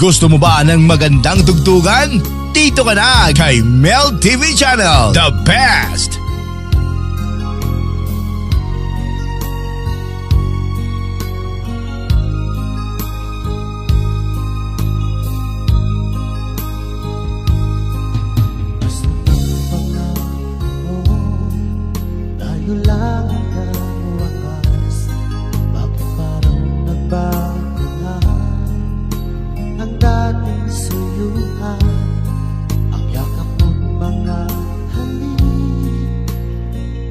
Gusto mo ba ng magandang tugtugan? Dito ka na kay Mel TV Channel, the best! Tayo lang ang wakas. Bakit parang nagbago na ang dating suyuan? Ang yakap mong mga halik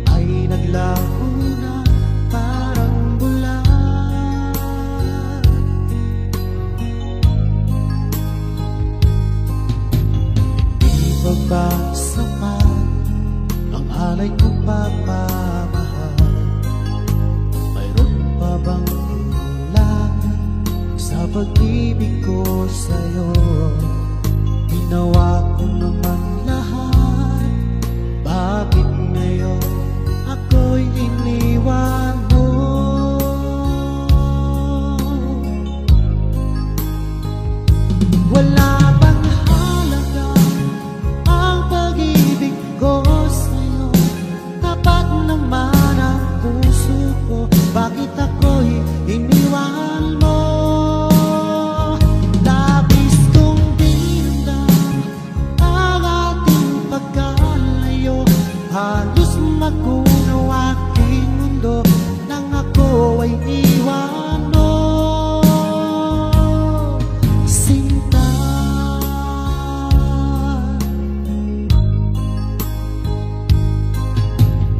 ay naglaho na parang bulan. Di ba ba sapat ang alay kong pagmamahal? Mayroon pa bang kulang sa pag-ibig ko sa'yo? Ginawa ko naman lahat, bakit ngayon ako'y iniwan mo? Wala bang halaga ang pag-ibig ko sa'yo? Tapat naman ang puso ko, bakit ako'y iniwan mo? Labis kong dinamdam ang ating pagkalayo. Halos magunaw aking mundo nang ako ay iwan mo. Sinta,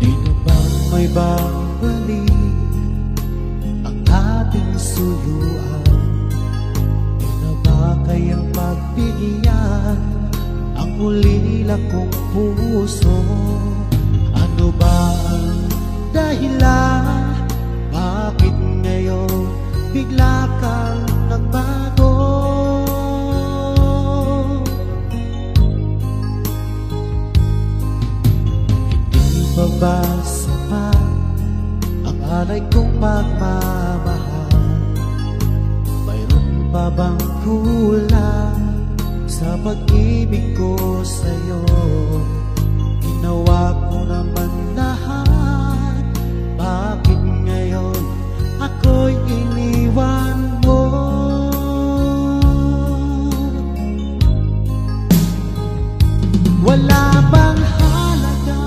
di na ba may babalik ang ating suyuan? Di na ba kayang pagbigyan ang ulila kong puso? Ano ba ang dahilan? Bakit ngayon bigla kang nagbago? Hindi pa ba sapat ang alay kong pagmamahal? Mayroon pa bang kulang sa pag-ibig ko sa'yo? Ginawa ko naman lahat, bakit ngayon ako'y iniwan mo? Wala bang halaga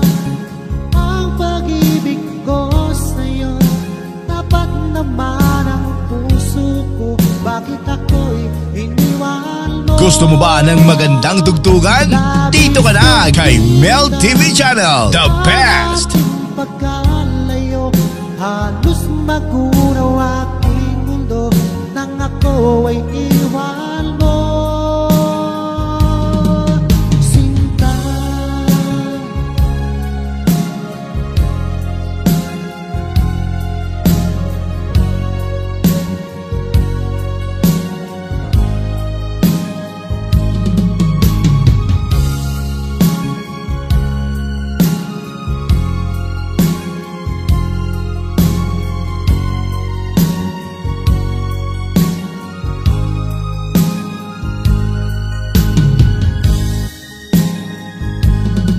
ang pag-ibig ko sa'yo? Tapat naman ang puso ko, bakit ako'y iniwan mo? Gusto mo ba ng magandang tugtugan? Dito ka na kay Mel TV Channel, the best! Pagkalayo, halos magunaw aking mundo nang ako ay iwan mo. Sinta,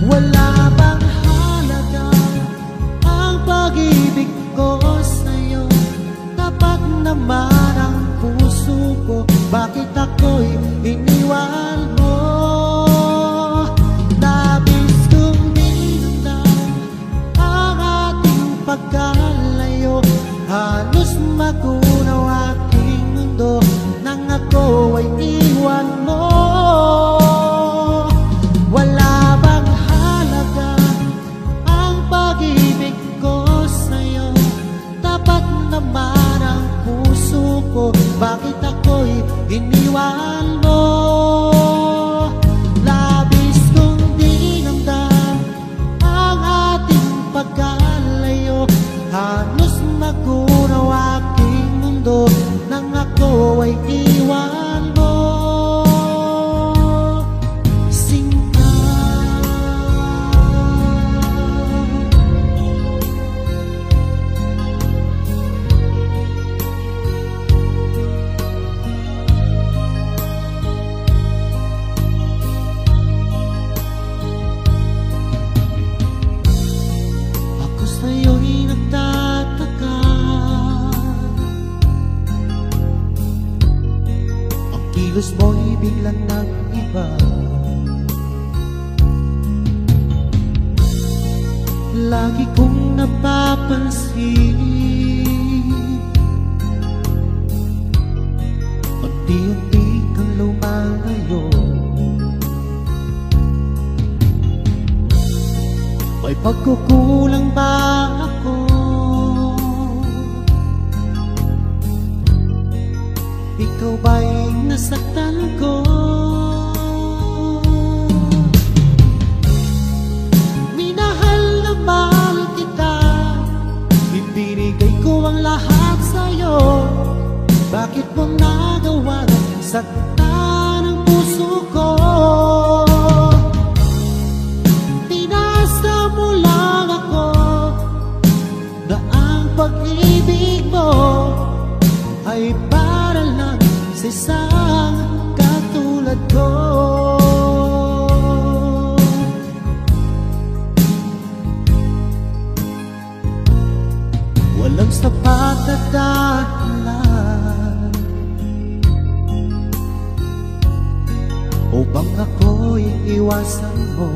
wala bang halaga ang pag-ibig ko sa'yo? Tapat naman ang puso ko, bakit ako'y iniwan mo? Labis kong dinamdam ang ating pagkalayo. Halos magunaw aking mundo nang ako ay iwan mo. Wala bang halaga ang pag-ibig ko sa'yo? Tapat naman ang puso ko, bakit ako'y iniwan mo? Labis kong dinamdam ang ating pagkalayo. Halos magunaw aking mundo nang ako ay iwan mo. Sinta, kilos mo'y biglang nag-iba. Lagi kong napapansin, unti-unti kang lumalayo. May pagkukulang ba ako? Ikaw ba'y nasaktan ko? Minahal na mahal kita, ibinigay ko ang lahat sa'yo. Bakit mo nagawa saktan ang puso ko? Pinasa mo lang ako na ang pag-ibig mo ay para lang sa isang katulad ko. Walang sapat na dahilan upang ako'y iwasan mo.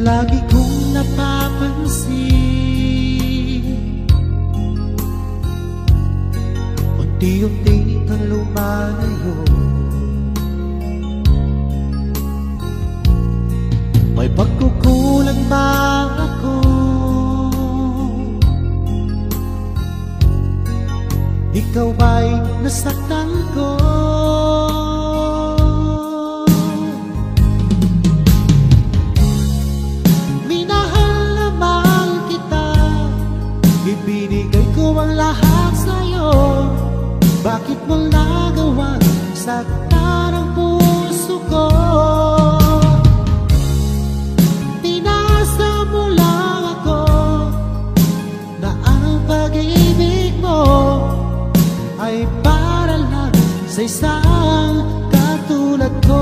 Lagi kong napapansin, unti-unti kang lumalayo. May pagkukulang ba ako? Ikaw ba'y nasaktan ko? Minahal na mahal kita, ibinigay ko ang lahat sa'yo. Bakit mo nagawa saktan ang puso ko? Pinasa mo lang ako na ang pag-ibig mo ay para lang sa isang katulad ko.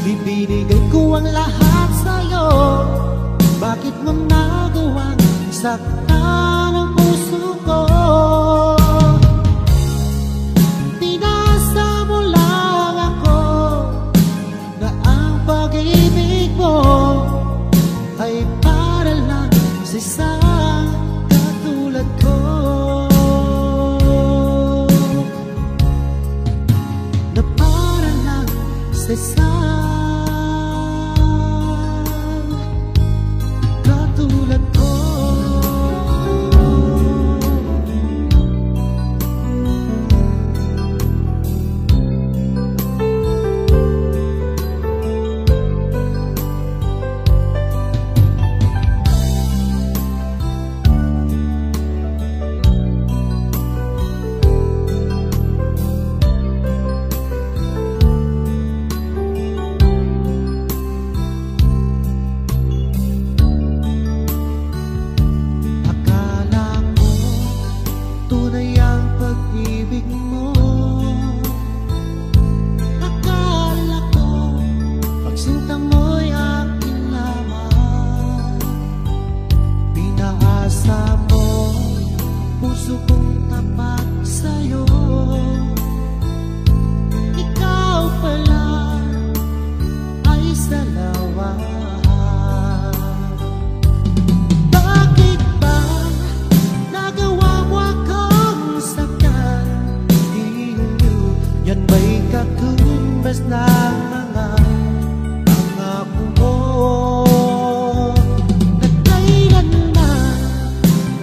Ibinigay ko ang lahat sa'yo. Bakit mo nagawang saktan ang puso ko? Pinasa mo lang ako na ang pag-ibig mo ay para lang sa isang katulad ko. Na para lang sa isang katulad ko.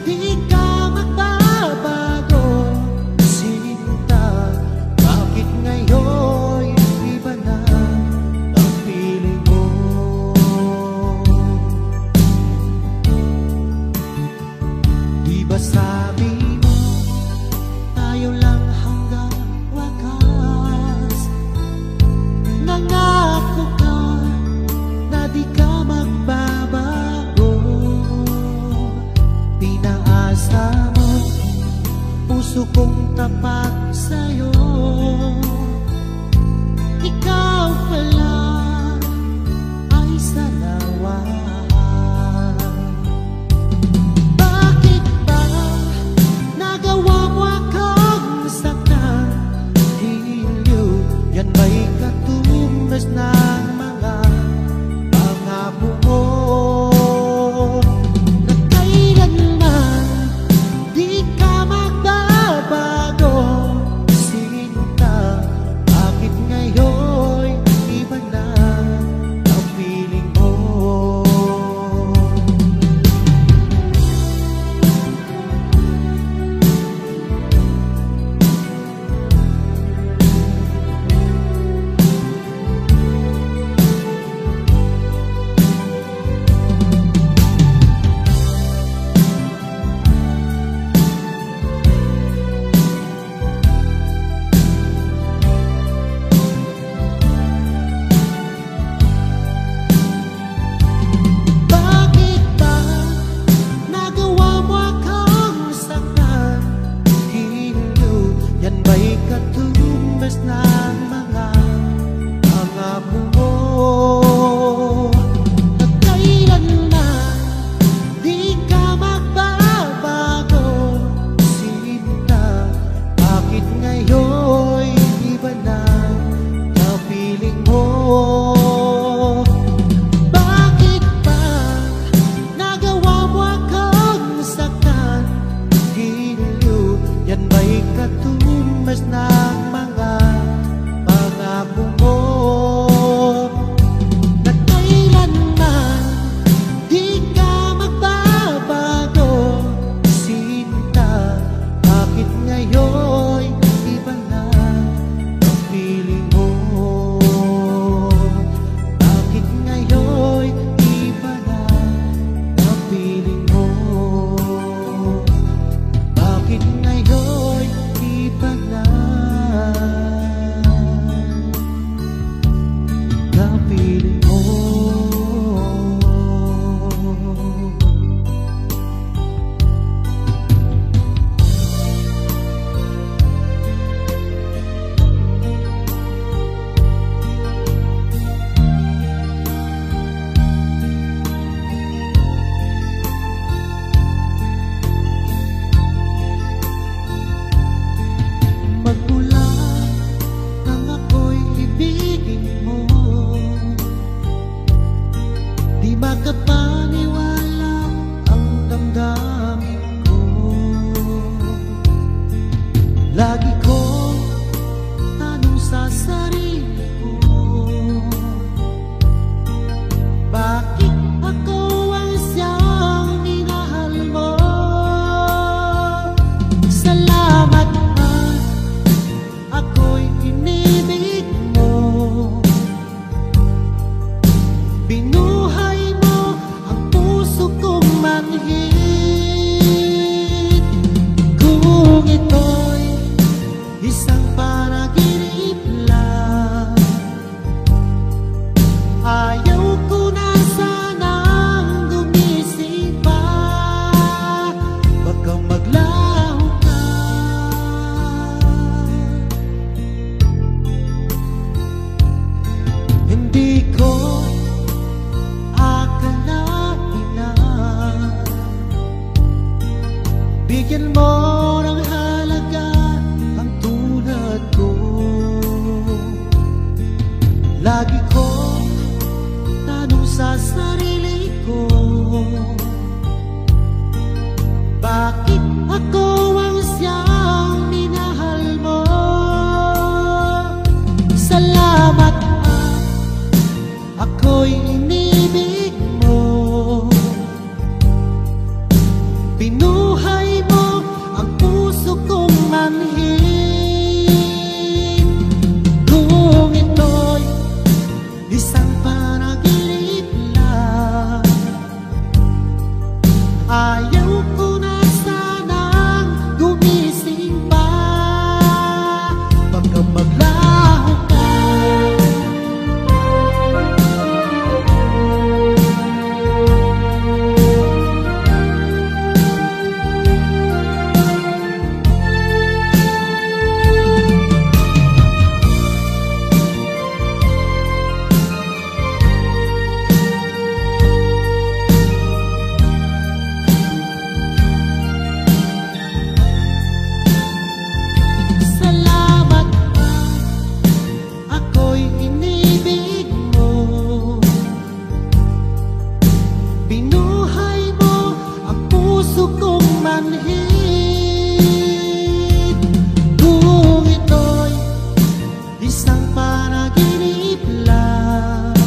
Di ka magbabago, sinta. ba sabi mo tayo lang hanggang wakas? Nangako ka na di ka magbabago. Pinaasa mo puso kong tapat sa'yo. Ikaw pala ay salawan. Bakit ba nagawa mo akong saktan? Hilyo, yan ba'y katumbas ng mga pangako mo? Na kailanman di ka magbabago. Sinta, bakit ngayon iba na ang feeling mo? Bakit ba nagawa mo akong saktan? Hilyo, yan ba'y katumbas ng mga pangako mo? Na kailanman di ka magbabago. Sinta, bakit ngayon iba na ang feeling mo? Bakit ba nagawa mo akong saktan? Hilyo, yan ba'y katumbas ng mga pangako mo? Na kailanman di ka magbabago. Sinta, bakit ngayon iba na ang feeling mo? Bakit ngayon iba na ang feeling mo? Bakit ngayon iba na ang feeling mo? Magmula nang ako'y ibigin mo, di makapaniwala ang damdamin ko. Lagi kong tanong sa sarili ko, bakit ako ang siyang minahal mo? Salamat at ako'y inibig mo. Binuhay mo ang puso kong manhid. Kung ito'y isang panaginip lang, ayaw ko na sanang gumising pa. Baka maglaho ka. Hindi ko akalain na bigyan mo ng halaga ang tulad ko. Lagi ko tanong sa sarili ko, bakit ako ang siyang minahal mo? Salamat at ako'y inibig mo. Binuhay mo ang puso kong manhid. Kung ito'y isang panaginip lang, ayaw ko na sana sanhin. Kung ito'y isang panaginip lang,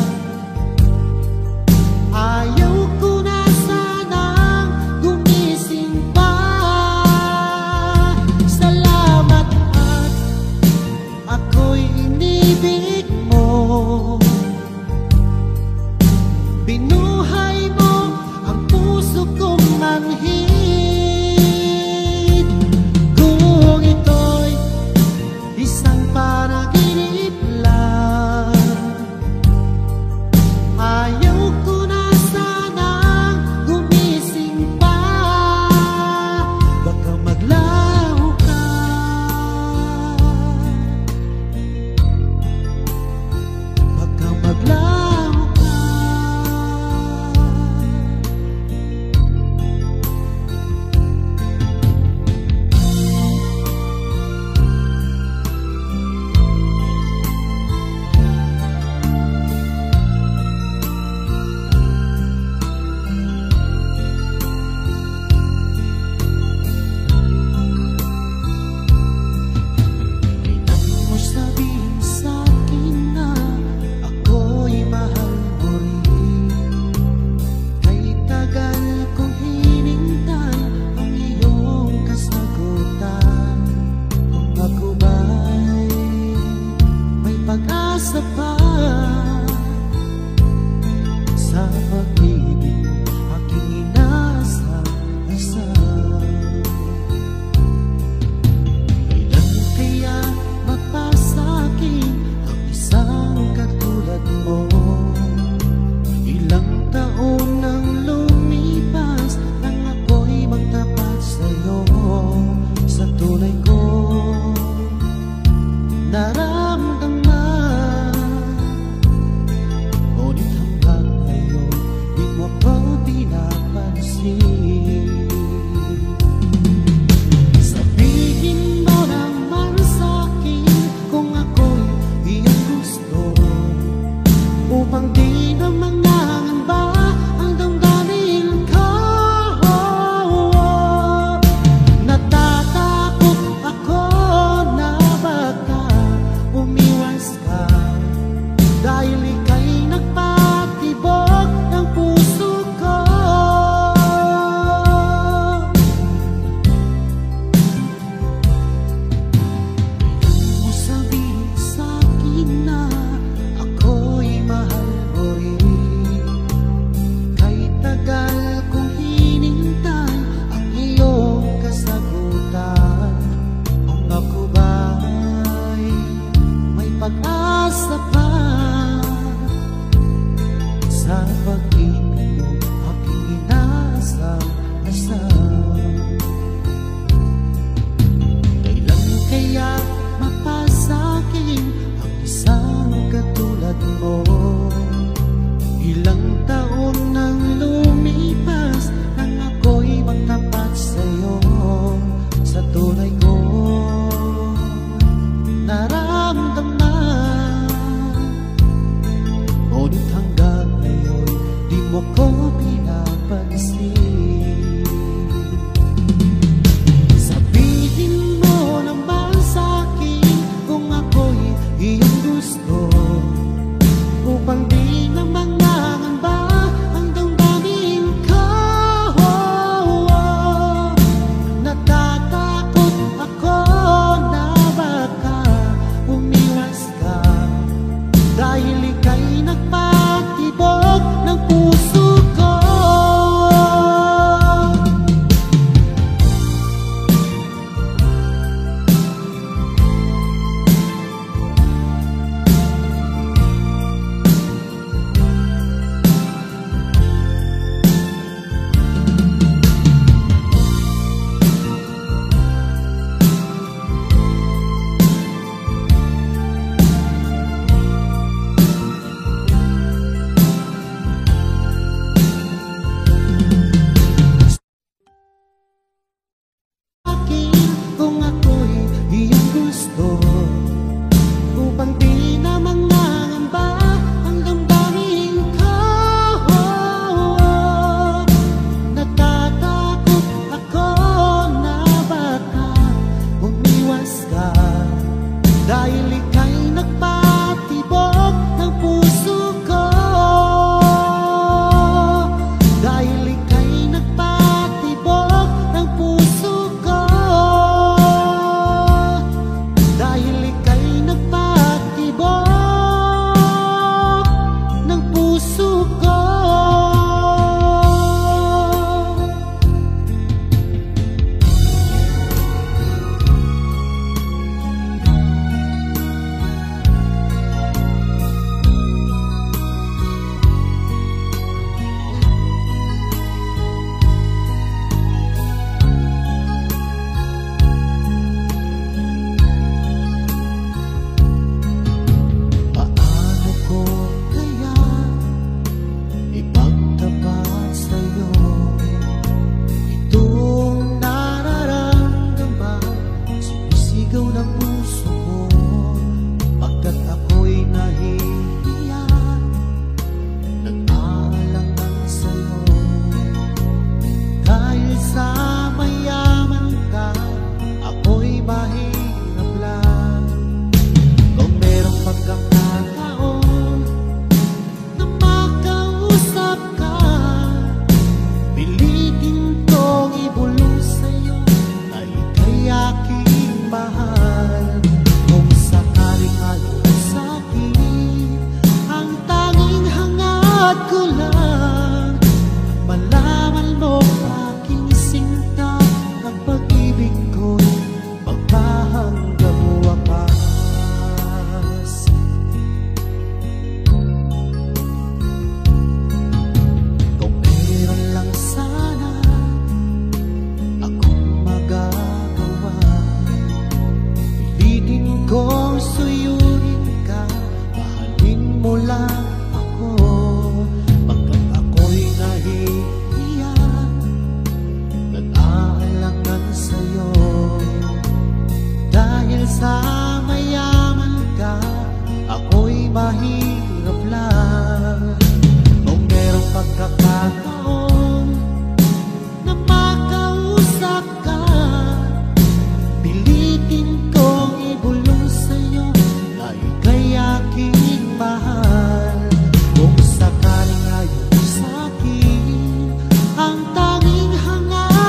ayaw ko na sanang gumising pa. Salamat at ako'y inibig mo. Binuhay mo ang puso kong manhid.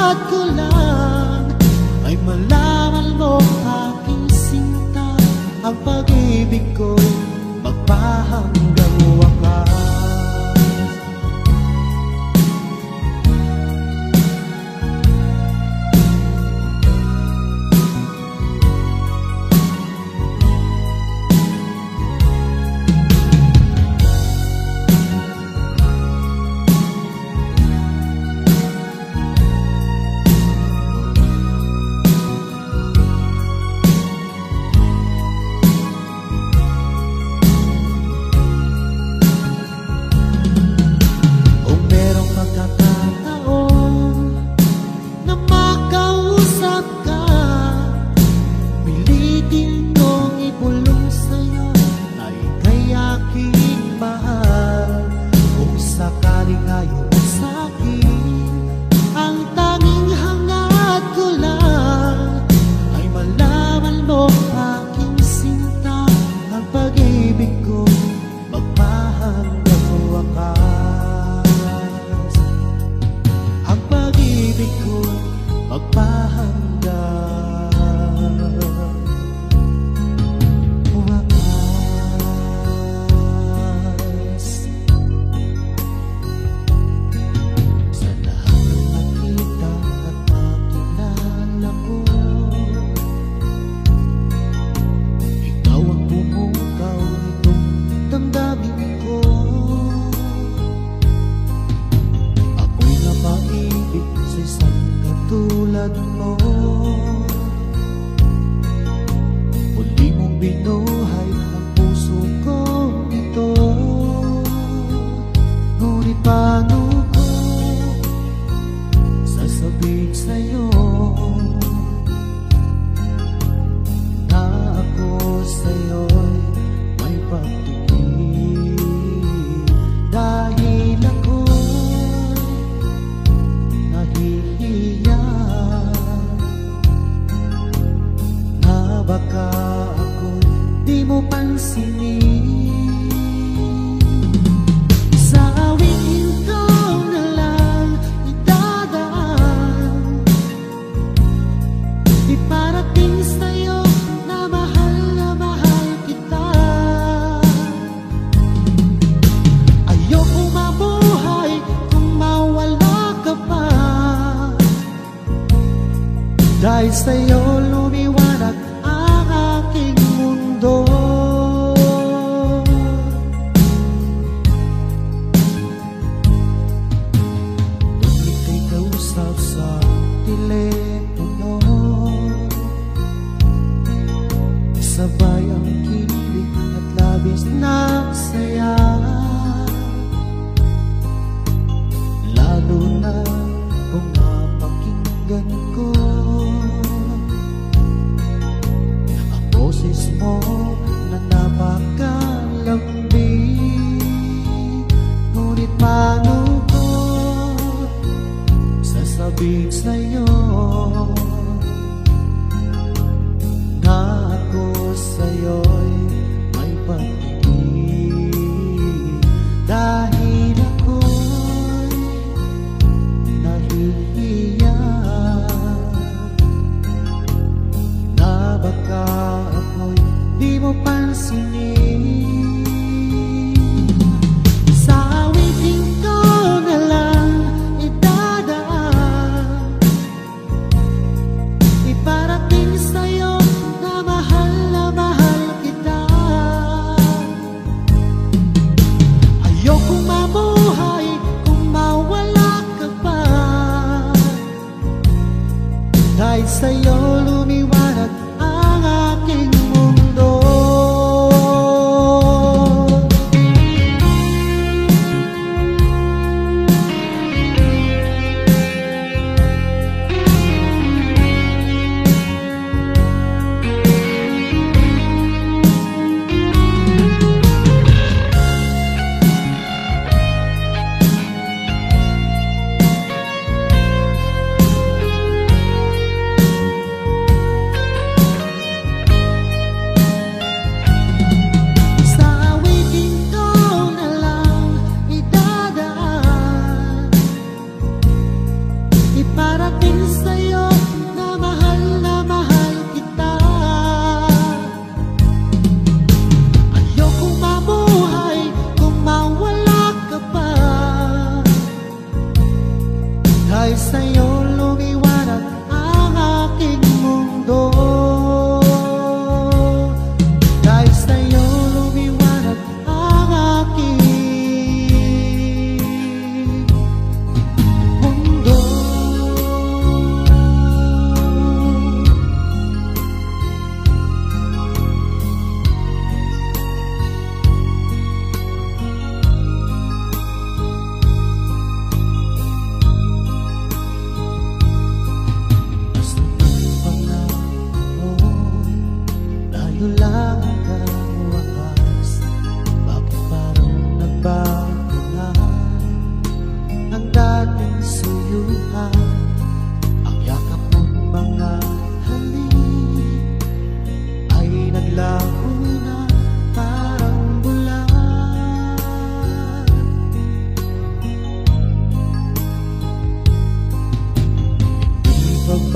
hangad ko lang ay malaman mo aking sinta, ang pag-ibig ko'y magpahanggang wakas. Dahil sa'yo lumiwanag ang aking mundo. Nung ika'y kausap sa telepono, sabay ang kilig at labis na saya. Lalo na kung napakinggan ko boses mo na napakalambing, ngunit paano ko sasabihin sa'yo na ako sa'yo'y may pag-ibig, dahil ako'y nahihiya na baka di mo pansinin. Sa awitin ko na lang idadaan, iparating sa'yo na mahal kita. Ayokong mabuhay kung mawala ka pa, dahil sa'yo lumiwanag ang aking mundo.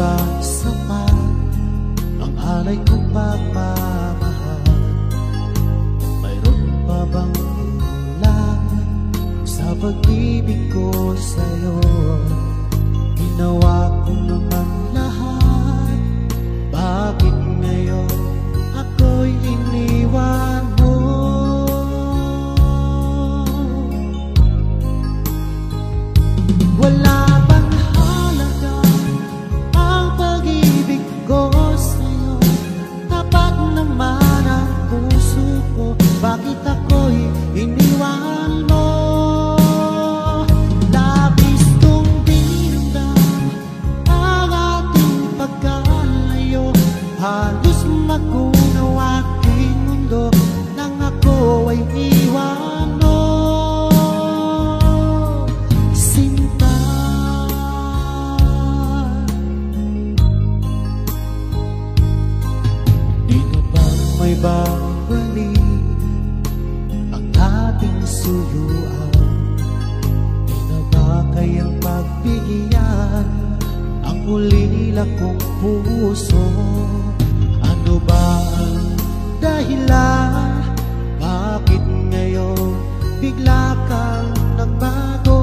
ba sapat ang alay kong pagmamahal? Mayroon pa bang kulang sa pag-ibig ko sa'yo? Ginawa ko naman lahat, bakit ngayon ako'y iniwan mo? Wala bang halaga ang pag-ibig ko sa'yo? Tapat naman ang puso ko, bakit ako'y iniwan mo? Labis kong dinamdam ang ating pagkalayo, halos magunaw aking mundo nang ako ay iwan mo. Sinta, di na ba may babalik ang ating suyuan? Di na ba kayang pagbigyan ang ulila kong puso? Ano ba ang dahilan? Bakit ngayon bigla kang nagbago?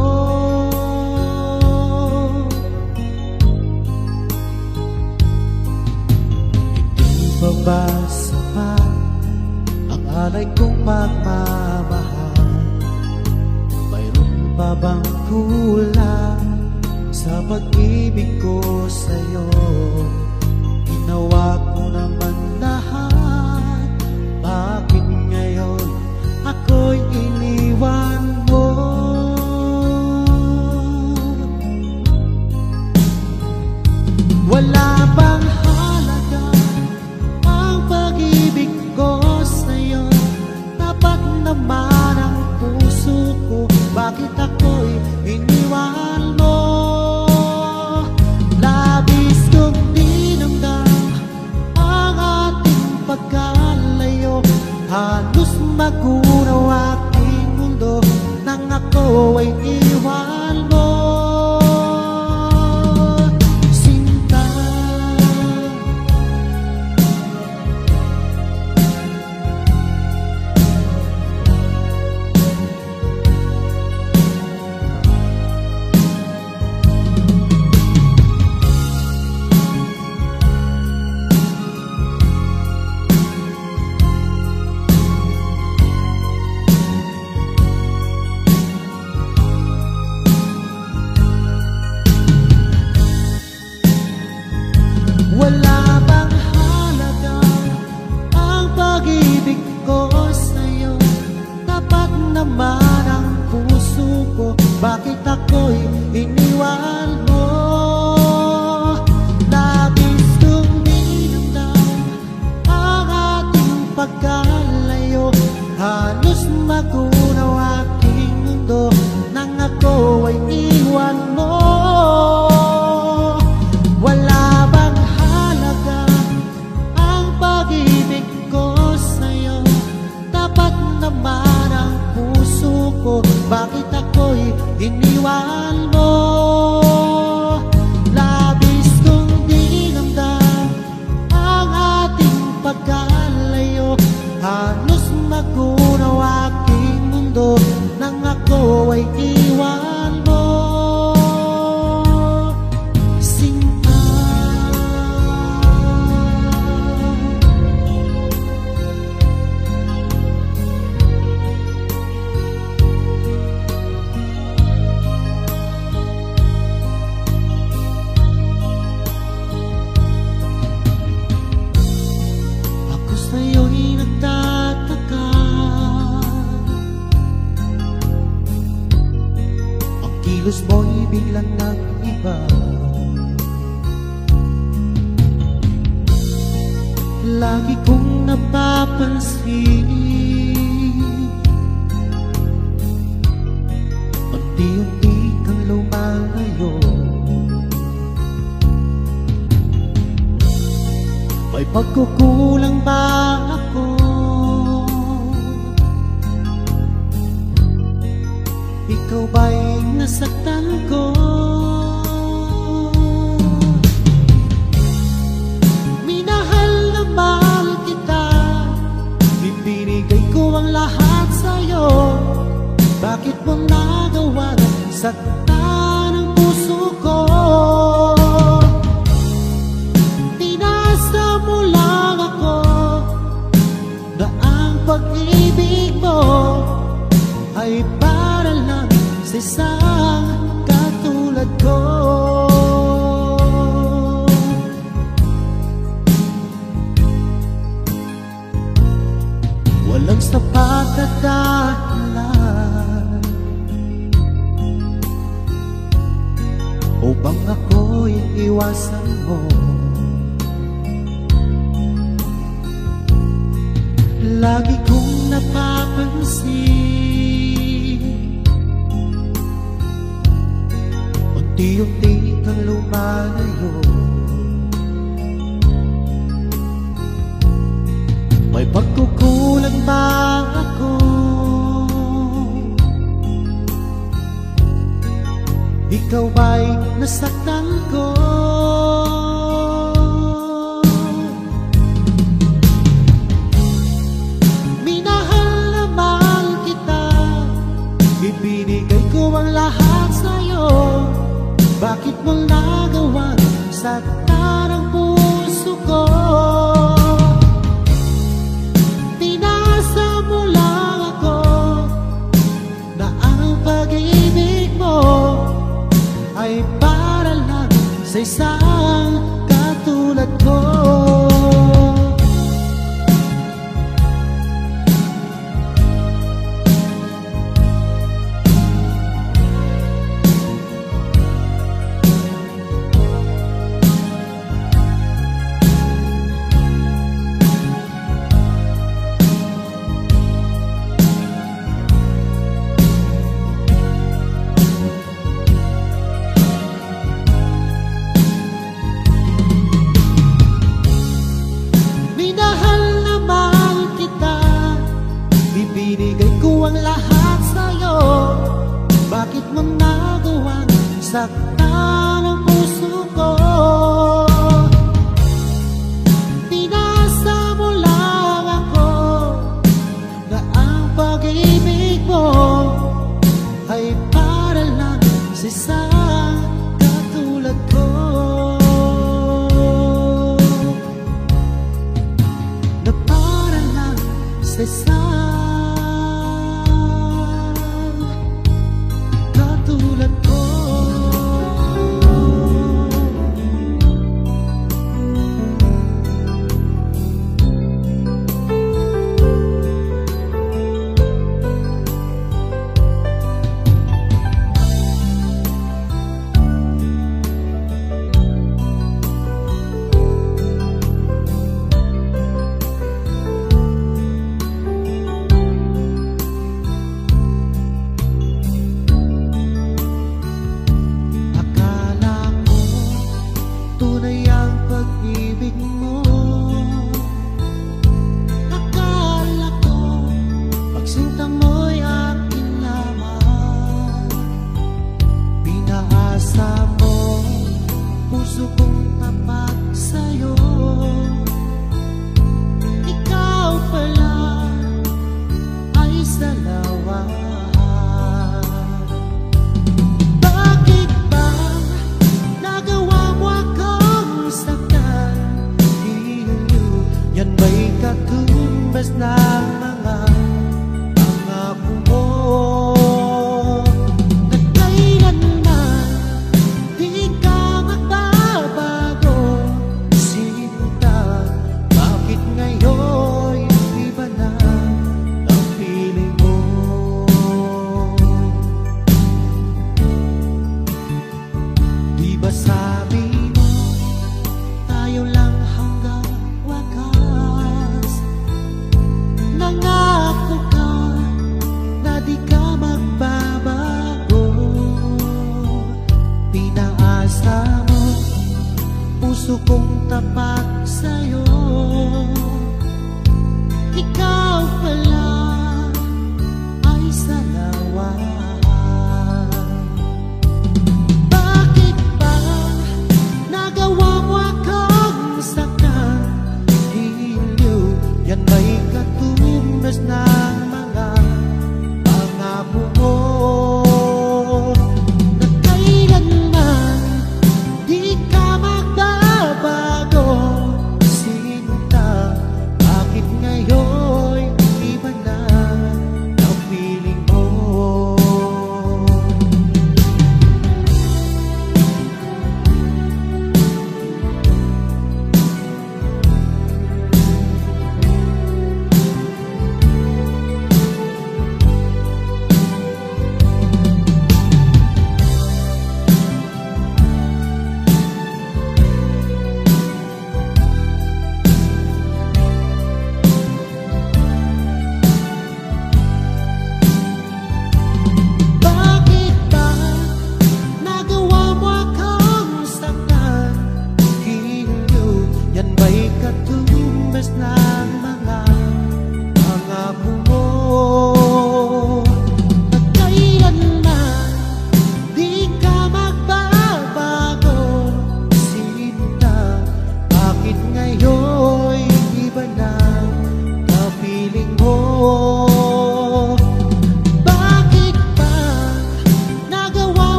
Hindi pa ba sapat ang alay kong pagmamahal? Mayroon pa bang kulang sa pag-ibig ko sa'yo? Ginawa ko naman lahat, bakit ngayon ako'y iniwan mo? Wala bang halaga ang pag-ibig ko sa'yo? Tapat naman ang puso ko, bakit ako'y iniwan mo? Labis kong dinamdam ang ating pagkalayo, halos magunaw aking mundo nang ako ay iwan mo. Sinta, wala bang halaga ang pag-ibig ko sa'yo? Tapat naman ang puso ko, bakit ako'y iniwan mo? Labis kong dinamdam ang ating pagkalayo, halos magunaw aking mundo nang ako ay iwan mo. Wala bang halaga ang pag-ibig ko sa'yo? Tapat naman ang puso ko, bakit ako'y iniwan mo? Labis kong dinamdam ang ating pagkalayo, halos magunaw aking mundo nang ako ay iwan mo. Sinta, ako sa'yo'y nagtataka, ang kilos mo'y biglang nag-iba. Lagi kong napapansin, unti-unti kang lumalayo. May pagkukulang ba ako? Ikaw ba'y nasaktan ko? naranasan mo. Lagi kong napapansin, unti-unti kang lumalayo. May pagkukulang ba ako? Ikaw ba'y nasaktan ko? Minahal naman kita, ibinigay ko ang lahat sa'yo. Bakit mo nagawa saktan ang puso ko? Pinasa mo lang ako na ang pag-ibig mo ay para lang sa isang katulad ko. Ibinigay ko ang lahat sa'yo. Bakit mo nagawang saktan ang puso ko? Pinasa mo lang ako na ang pag-ibig mo ay para lang sa isang katulad ko, na para lang sa isang katulad ko. Puso kong tapat sa'yo, ikaw pala ay salawan. Bakit ba nagawa mo akong saktan? Yan ba'y katumbas ng mga pangako mo? Sabi mo, tayo lang hanggang wakas. Nangako ka na di ka magbabago. Pinaasa mo, puso kong tapat sa'yo. Ikaw pala ay salawan. Yan may katumbas ng mga pangako mo, na kailanman di ka magbabago. Sinta, bakit ngayon iba na ang piling mo?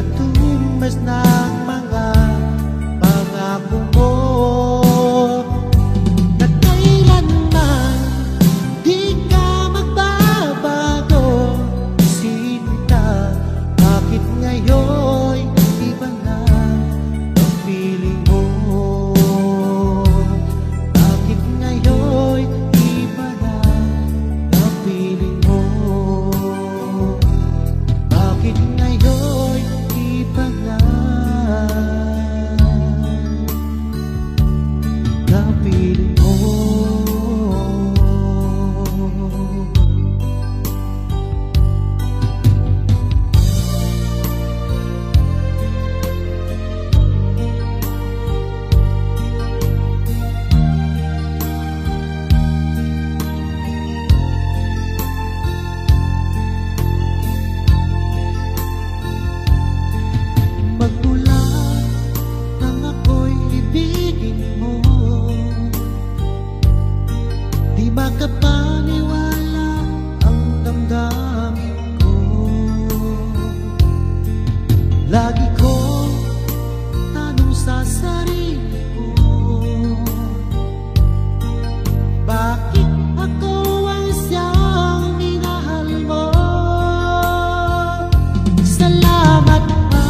katumbas ng mga pangako mo na kailanman di ka magbabago. Sinta, bakit ngayon iba na ang feeling mo? Bakit ngayon iba na ang feeling mo? Bakit ngayon iba na ang feeling mo? Magmula nang ako'y ibigin mo, di makapaniwala ang damdamin ko. Lagi kong tanong sa sarili ko, bakit ako ang siyang minahal mo? Salamat pa,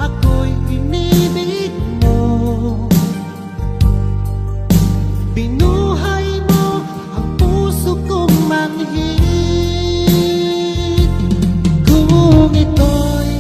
ako'y inibig mo. Binuhay mo ang puso kong manhid. Kung ito'y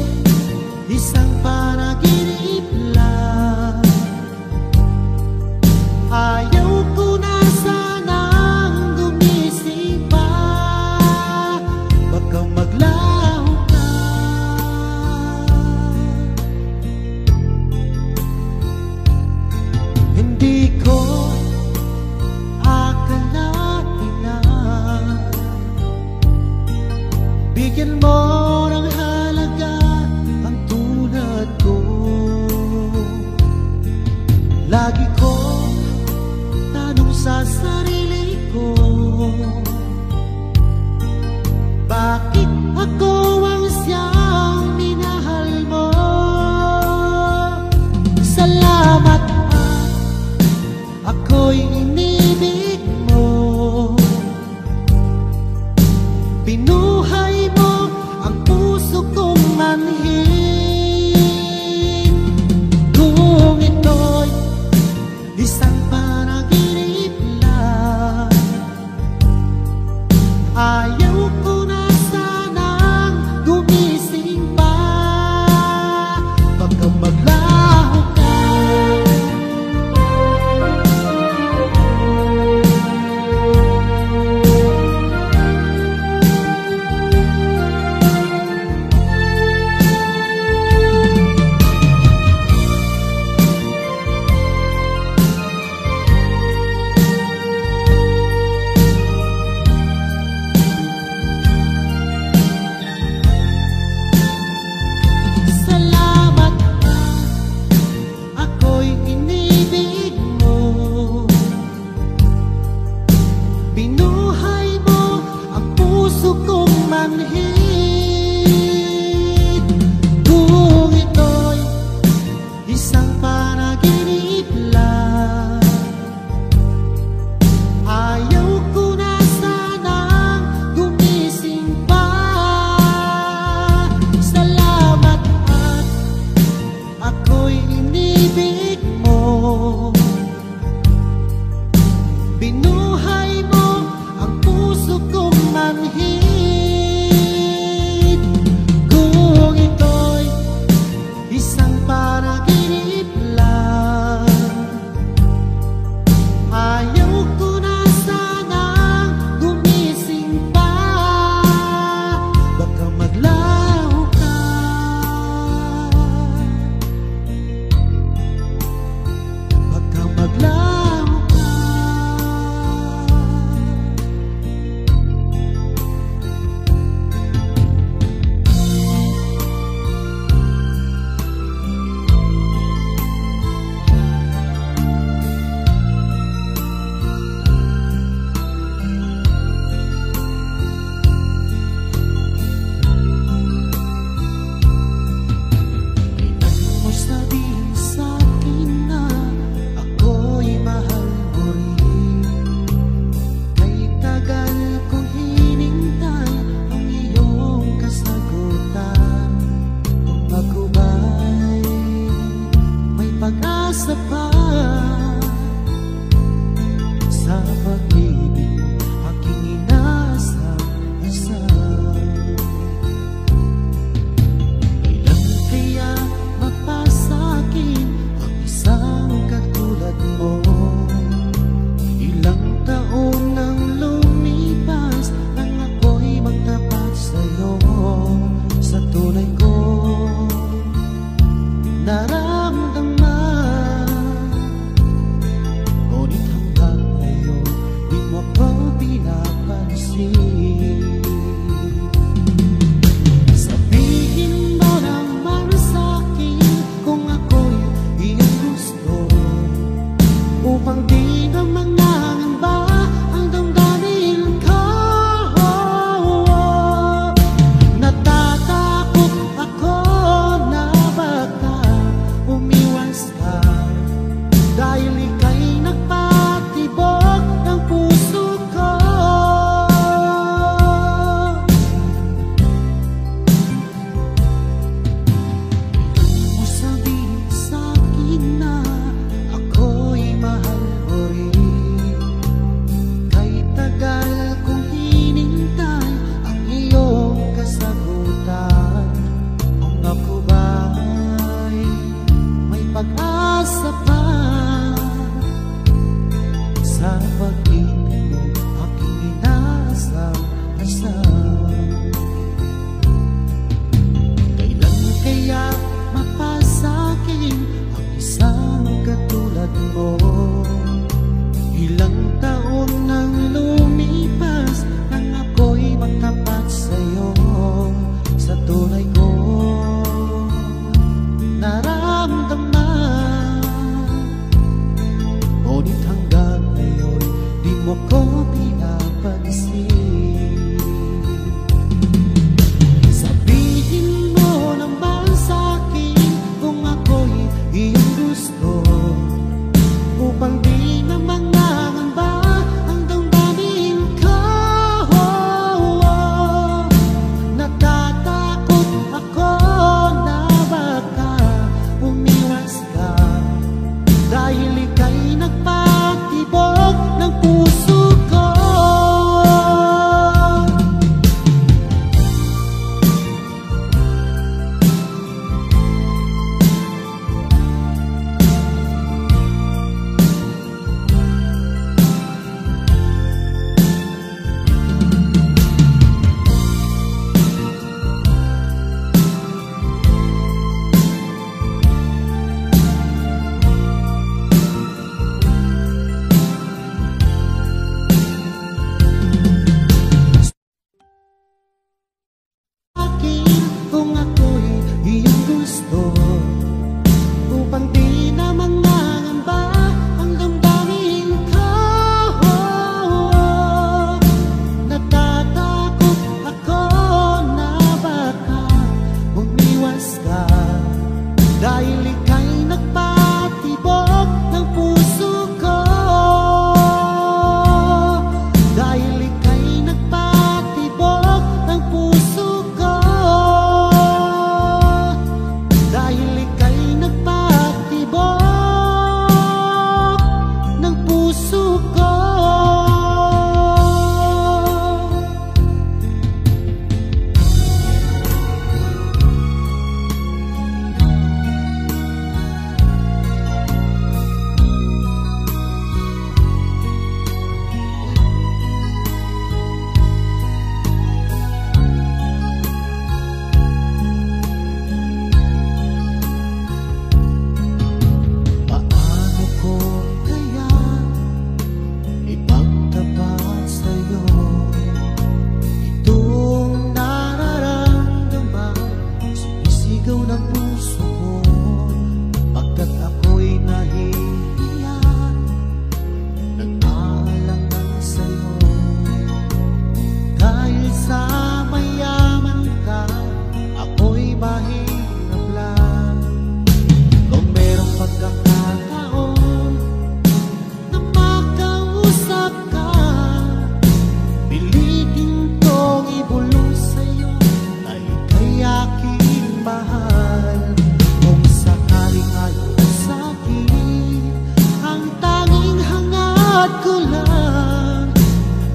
hangad ko lang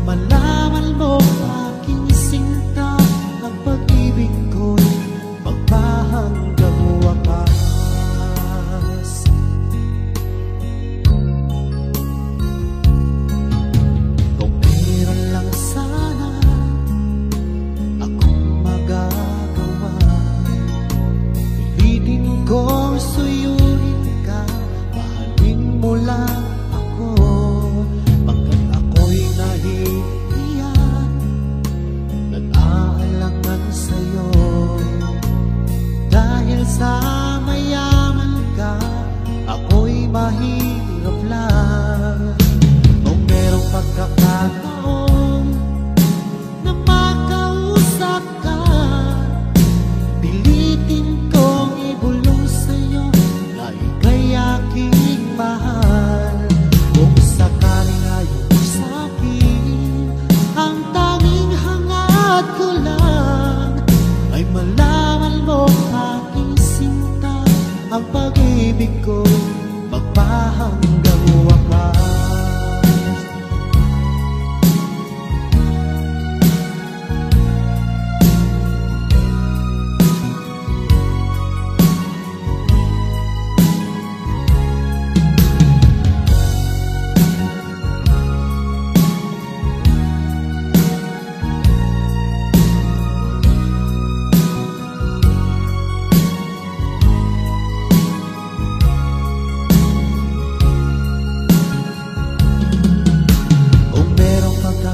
malaman mo aking sinta, ang pag-ibig ko'y magpahanggang wakas. Kung meron lang sana akong magagawa, pilitin kong suyuin ka, mahalin mo lang ako, pagkat ako'y nahihiya, nag-aalangan sa'yo. Dahil sa mayaman ka, ako'y mahirap lang. Kung merong pagkakataon na makausap ka, pilitin kong ibulong sa'yo na ika'y aking mahal. Kung sakaling ayaw sa'kin, ang tanging hangad ko lang ay malaman mo aking sinta, ang pag-ibig ko magpahanggang wakas.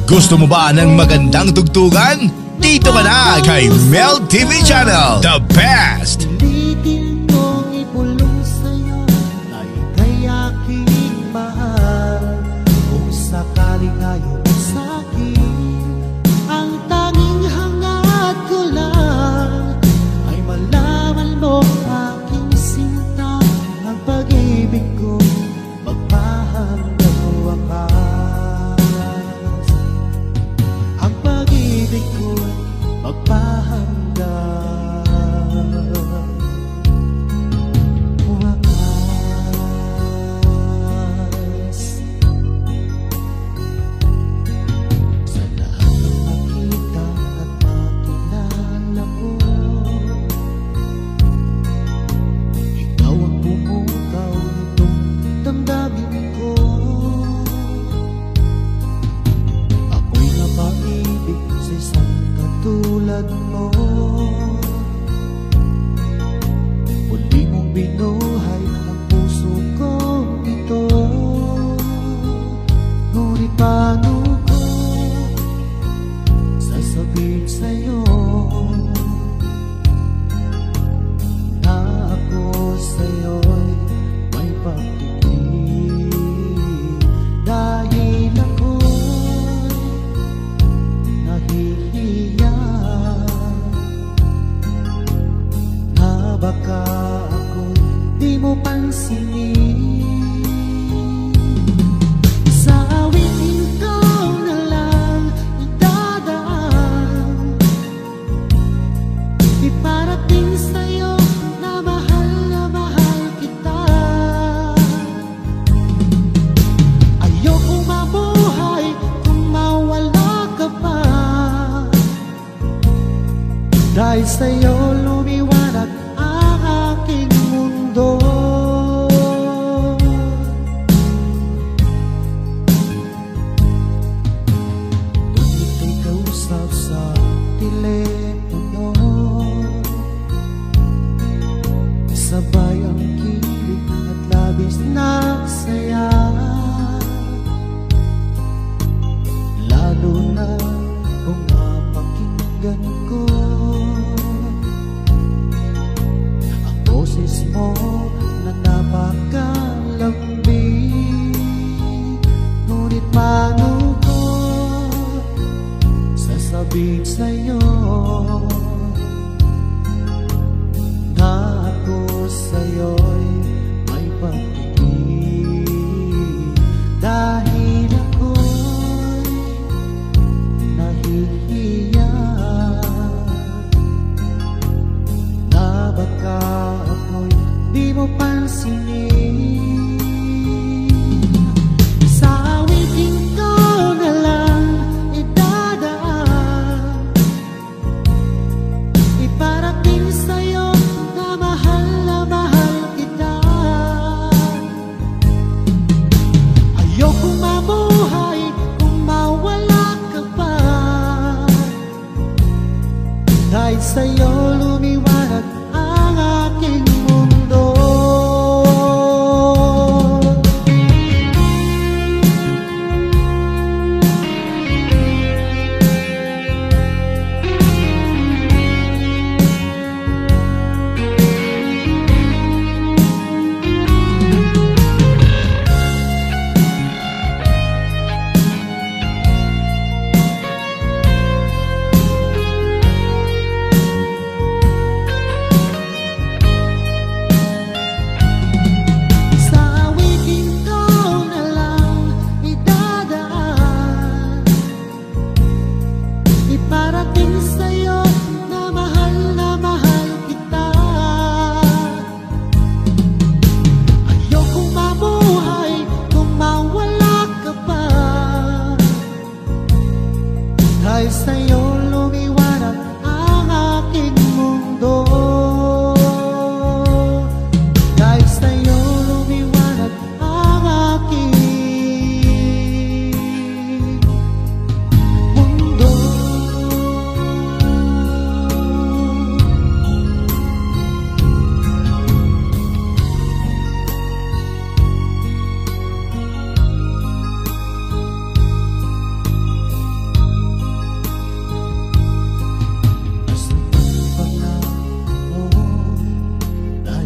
Gusto mo ba ng magandang tugtugan? Dito ka na kay Mel TV Channel, the best! Pilitin kong ibulong sa'yo na ika'y aking mahal. Kung sakaling ayaw mo sa'kin, ang tanging hangad ko lang ay malaman mo aking sinta, ang pag-ibig ko magpahanggang wakas. Ang pag-ibig ko magpahanggang wakas. Sa lahat ng makita at makilala ko, ikaw ang bumugaw nitong damdamin ko. Ako'y napaibig sa isang katulad mo. Muli mong binuhay ang puso ko ito. Ngunit paano ko sasabihin sa'yo na ako sa'yo'y may pag-ibig? Dahil ako'y nahihiya na baka ako'y di mo pansinin. Sa awitin ko na lang idadaan, iparating sa'yo na mahal kita. Ayokong mabuhay kung mawala ka pa, dahil sa'yo lumiwanag ang aking mundo. Kung ika'y kausap sa telepono, sabay ang kilig at labis na saya, lalo na kung mapakinggan ko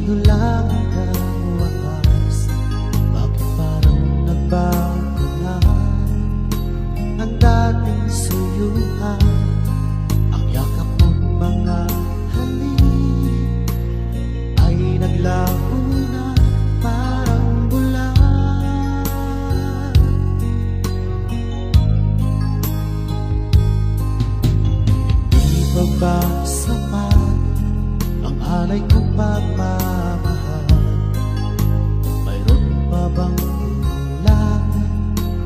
Sino lang ang wakas? Bakit parang nagbago na ang dating suyuhan? Ang yakap mong mga halik ay naglaho na parang bulan. Di ba ba sapat ang alay kong pagmamahal? Mayroon pa bang kulang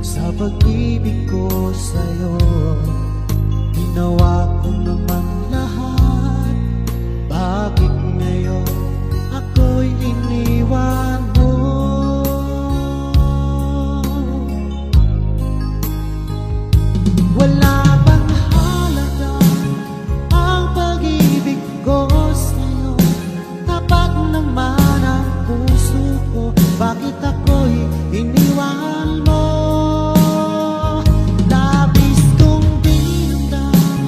sa pag-ibig ko sa'yo? Ginawa ko naman lahat, bakit ngayon ako'y iniwan mo? Wala bang halaga ang pag-ibig ko sa'yo? Tapat naman ang puso ko, bakit ako'y iniwan mo? Labis kong dinamdam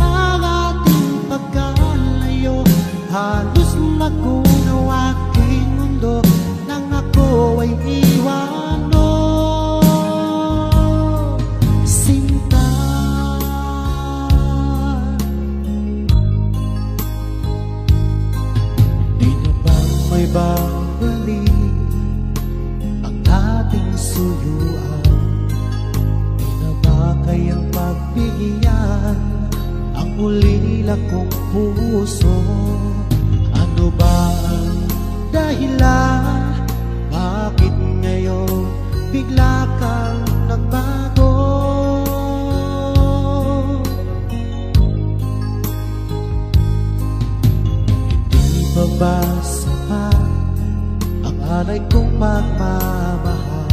ang ating pagkalayo, halos magunaw aking mundo nang ako ay iwan mo. Sinta, di na ba may babalik ang ating suyuan? Di na ba kayang pagbigyan ang ulila kong puso? Ano ba ang dahilan? Bakit ngayon bigla kang nagbago? Hindi pa ba sapat ang alay kong pagmamahal?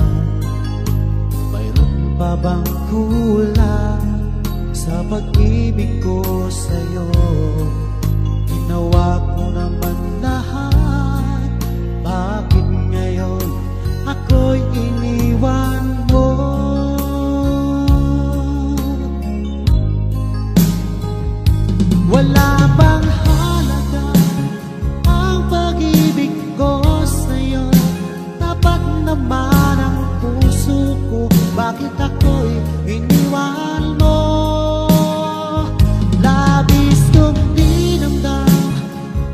Mayroon pa bang kulang sa pag-ibig ko sa'yo? Ginawa ko naman lahat, bakit ngayon ako'y iniwan mo? Wala bang halaga ang pag-ibig ko sa'yo? Tapat naman ang puso ko, bakit ako'y iniwan mo? Labis kong dinamdam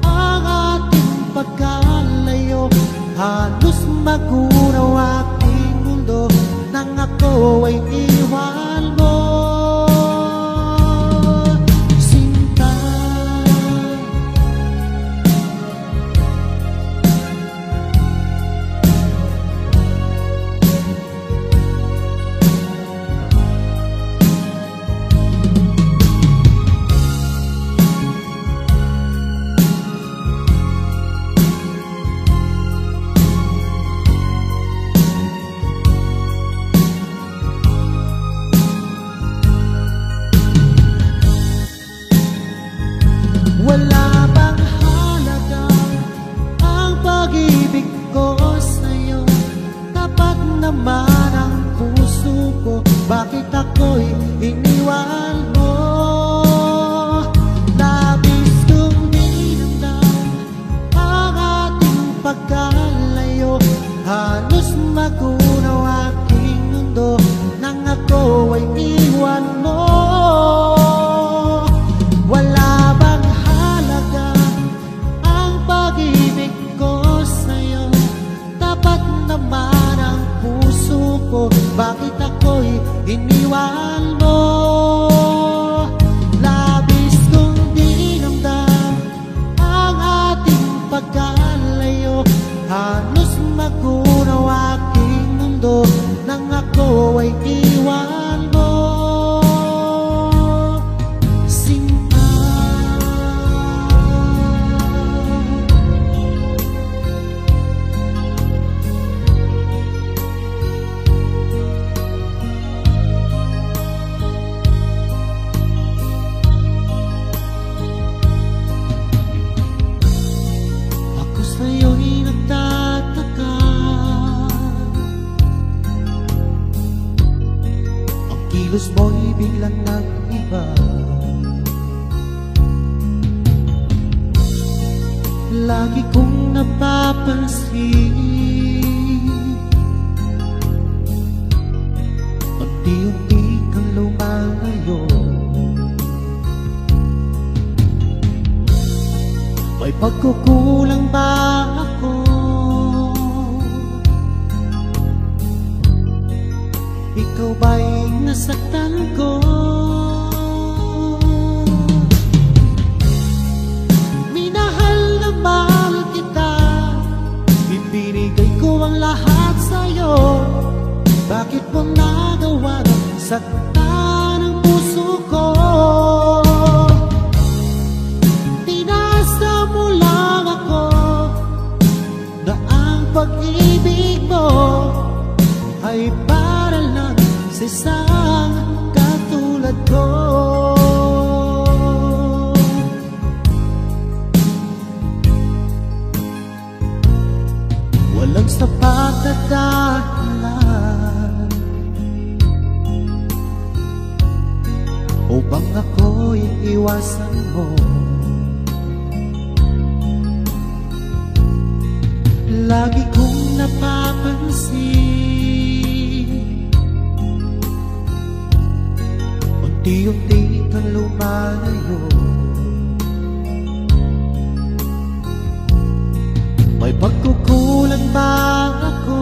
ang ating pagkalayo, halos magunaw aking mundo nang ako ay iwan mo. Sinta, wala bang halaga ang pag-ibig ko sa'yo? Tapat naman ang puso ko, bakit ako'y iniwan mo? Labis kong dinamdam ang ating pagkalayo, halos magunaw aking mundo nang ako ay iwan mo. Wala bang halaga ang pag-ibig ko sa'yo? Tapat naman ang puso ko, bakit ako'y iniwan mo? Labis kong dinamdam ang ating pagkalayo, halos magunaw aking mundo nang ako ay iwan mo. Sinta, ako sa'yo'y nagtataka, ang kilos mo'y biglang nag-iba. Lagi kong napapansin, unti-unti kang lumalayo. May pagkukulang ba ako? Ikaw ba'y nasaktan ko? Minahal na mahal kita, ibinigay ko ang lahat sa'yo. Bakit mo nagawa saktan ang puso ko? Tinasa mo lang ako na ang pag-ibig mo ay para lang sa isang katulad ko. Walang sapat na dahilan upang ako'y iwasan mo. Lagi kong napapansin, unti-unti kang lumalayo. May pagkukulang ba ako?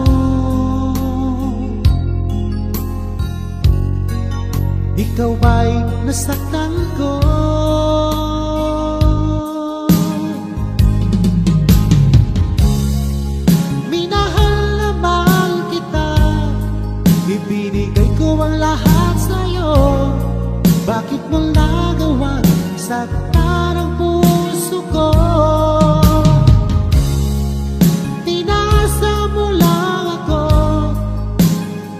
Ikaw ba'y nasaktan ko? Minahal na mahal kita, ibinigay ko ang lahat sa'yo. Bakit mo nagawa saktan ang puso ko? Tinasa mo lang ako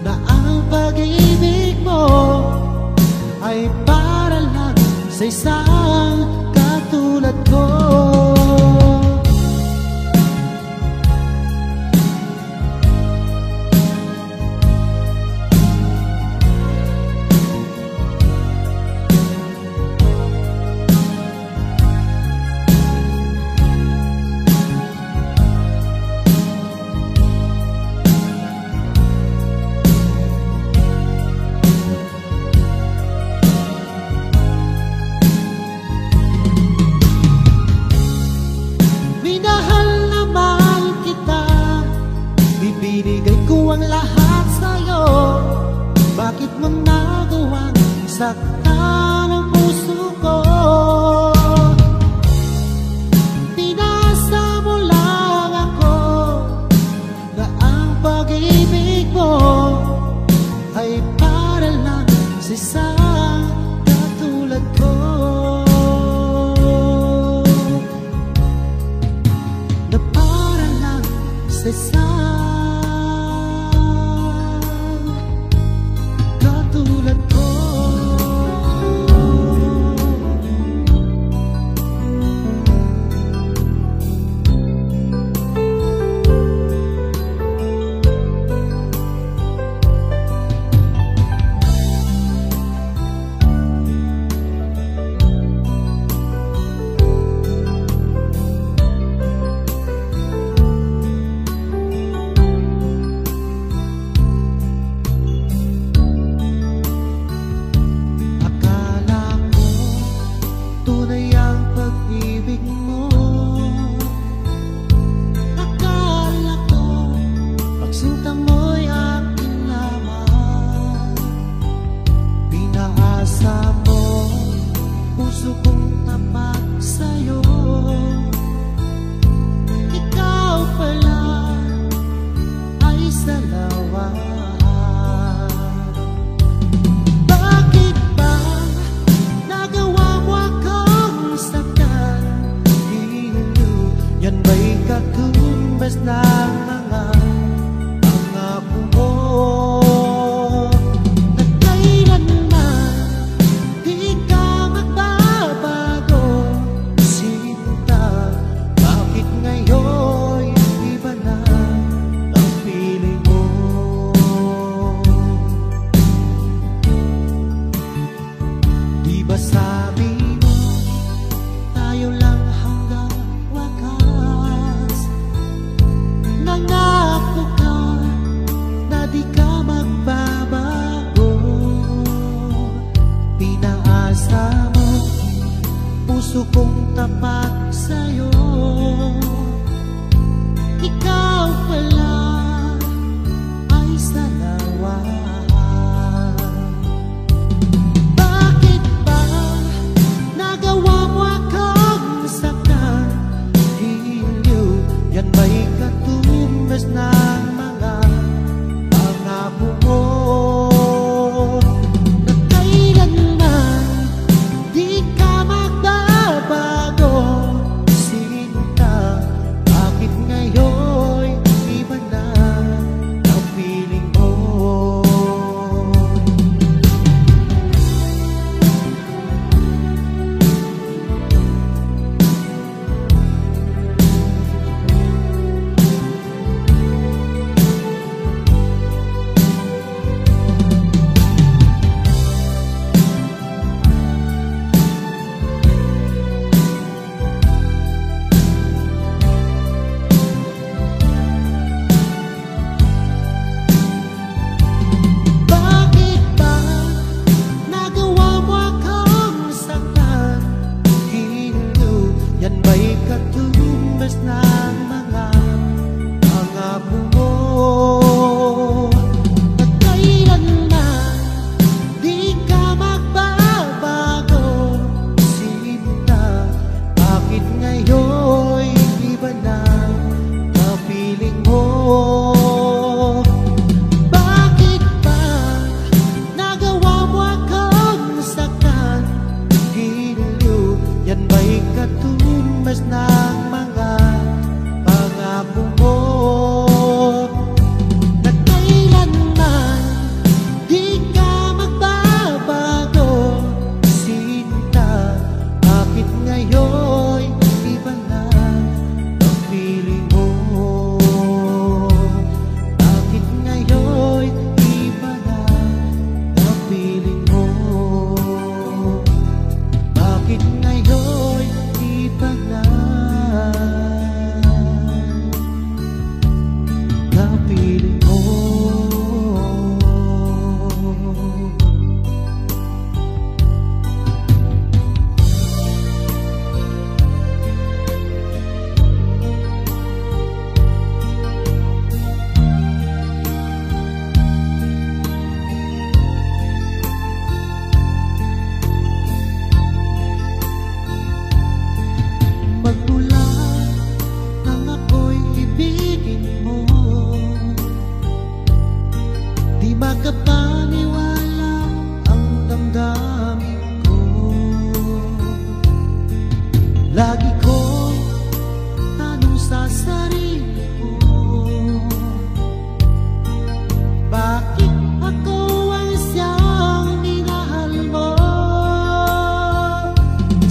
na ang pag-ibig mo ay para lang sa isang katulad ko. Ibinigay ko ang lahat sa'yo. Bakit mo nagawang saktan ang puso ko? Tinasa mo lang ako na ang pag-ibig mo ay para lang sa isang katulad ko. Na para lang sa isang katumbas ng mga pangako mo. At kailanman di ka magbabago, sinta. Bakit ngayon'y iba na kapiling mo? Bakit ba nagawa mo akong masaktan? Giniliw, yan ba'y katumbas ng mga pangako mo? Na kailanman di ka magbabago, sinta. Bakit ngayon iba na ang piling mo? Bakit ngayon iba na ang piling mo? Bakit ngayon iba na ang piling mo? Magmula nang ako'y ibigin mo, di makapaniwala ang damdamin ko. Lagi kong tanong sa sarili ko, bakit ako ang siyang minahal mo?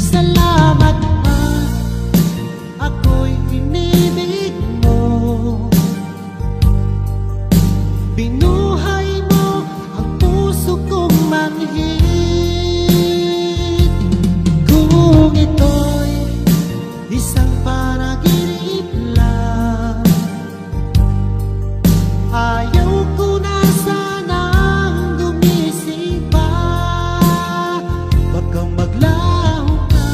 Salamat at ako'y inibig mo. Binuhay mo ang puso kong manhid. Kung ito'y isang panaginip lang, ayaw ko na sanang gumising pa. Baka maglaho ka.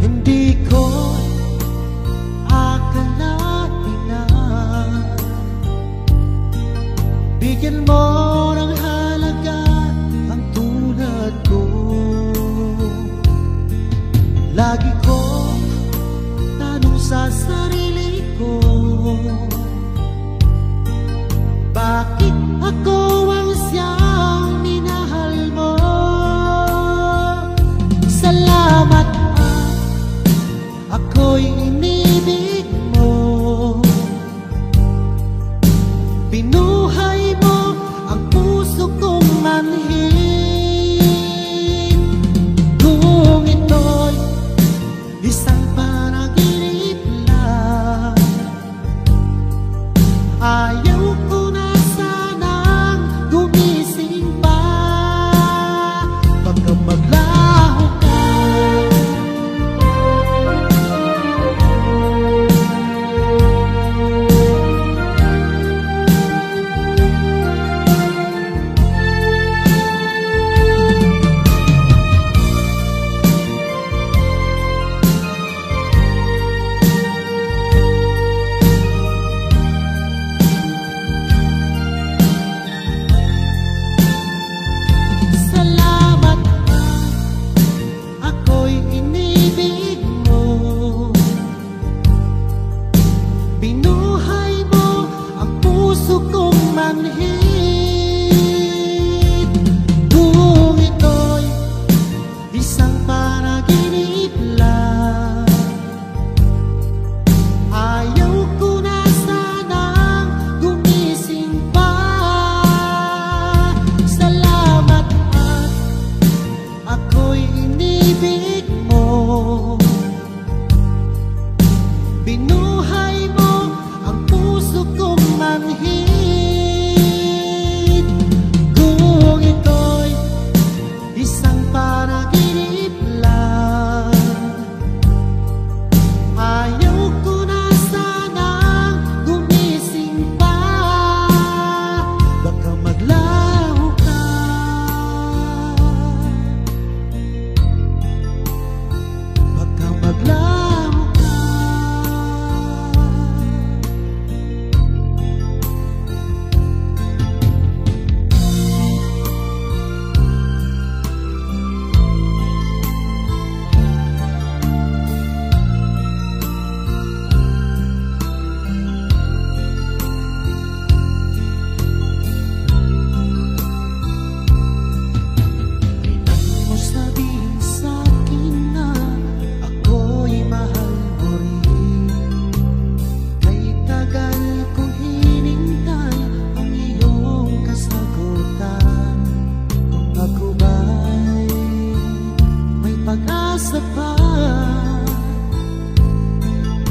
Hindi ko akalain na bigyan mo ng halaga ang tulad ko. Lagi ko tanong sa sarili ko, bakit ako ang siyang minahal mo? Salamat at ako'y inibig mo. Binuhay mo ang puso kong manhid. Kung ito'y isang panaginip lang, sapat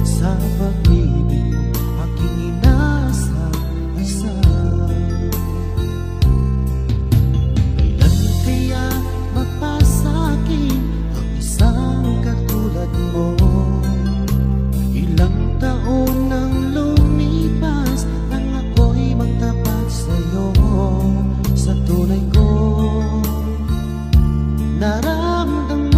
sa pag-ibig aking inasa-asa. Kailan kaya mapasakin ang isang katulad mo? Ilang taon nang lumipas nang ako'y magtapat sa'yo. Sa tunay ko naramdaman,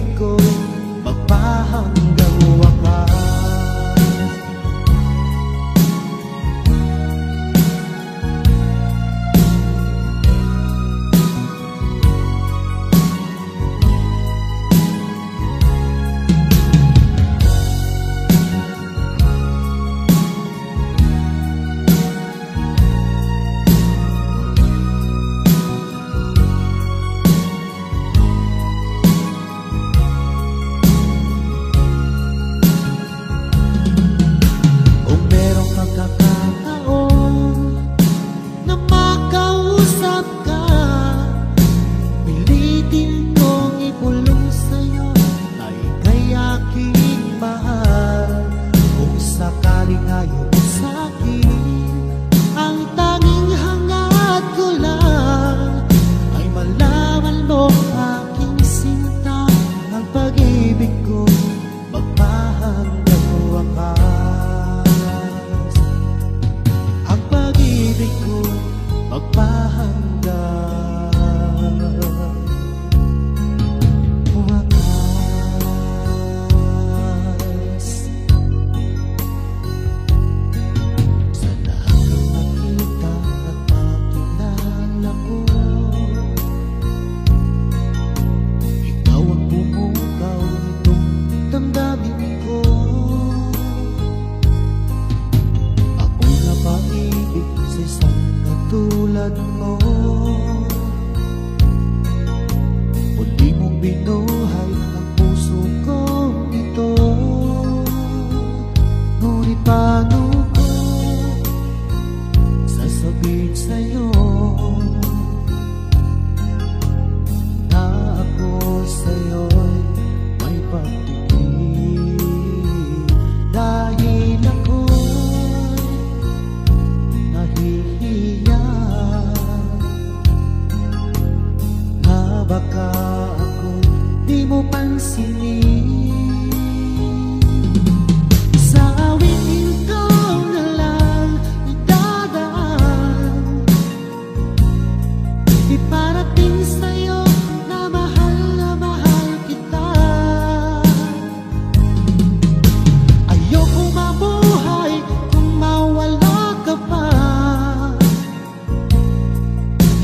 pag-ibig ko magpahanggang wakas.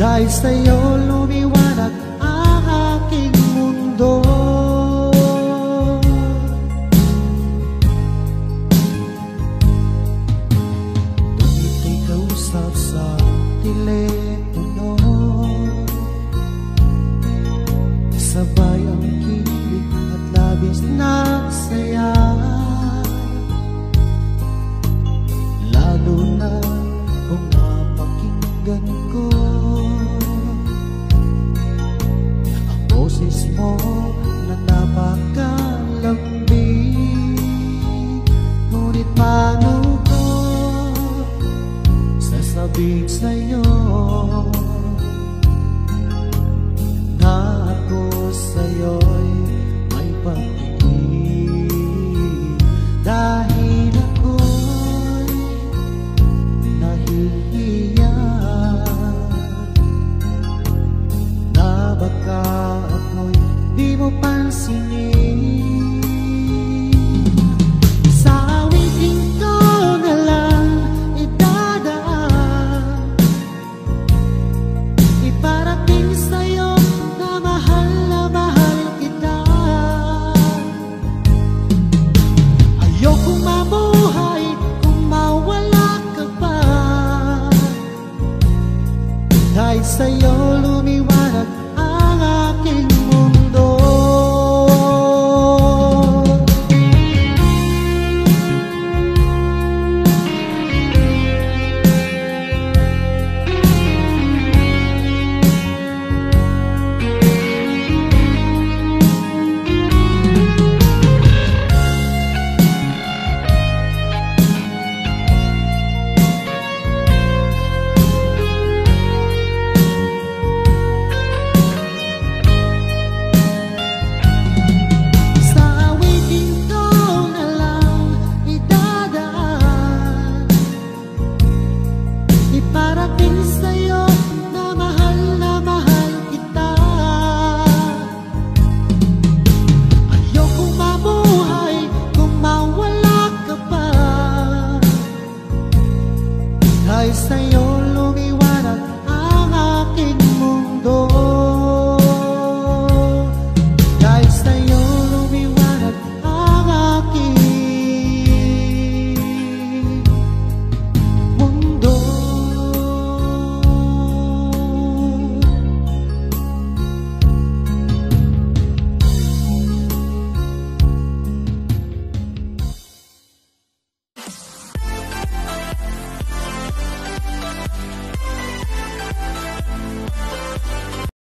Dahil sa'yo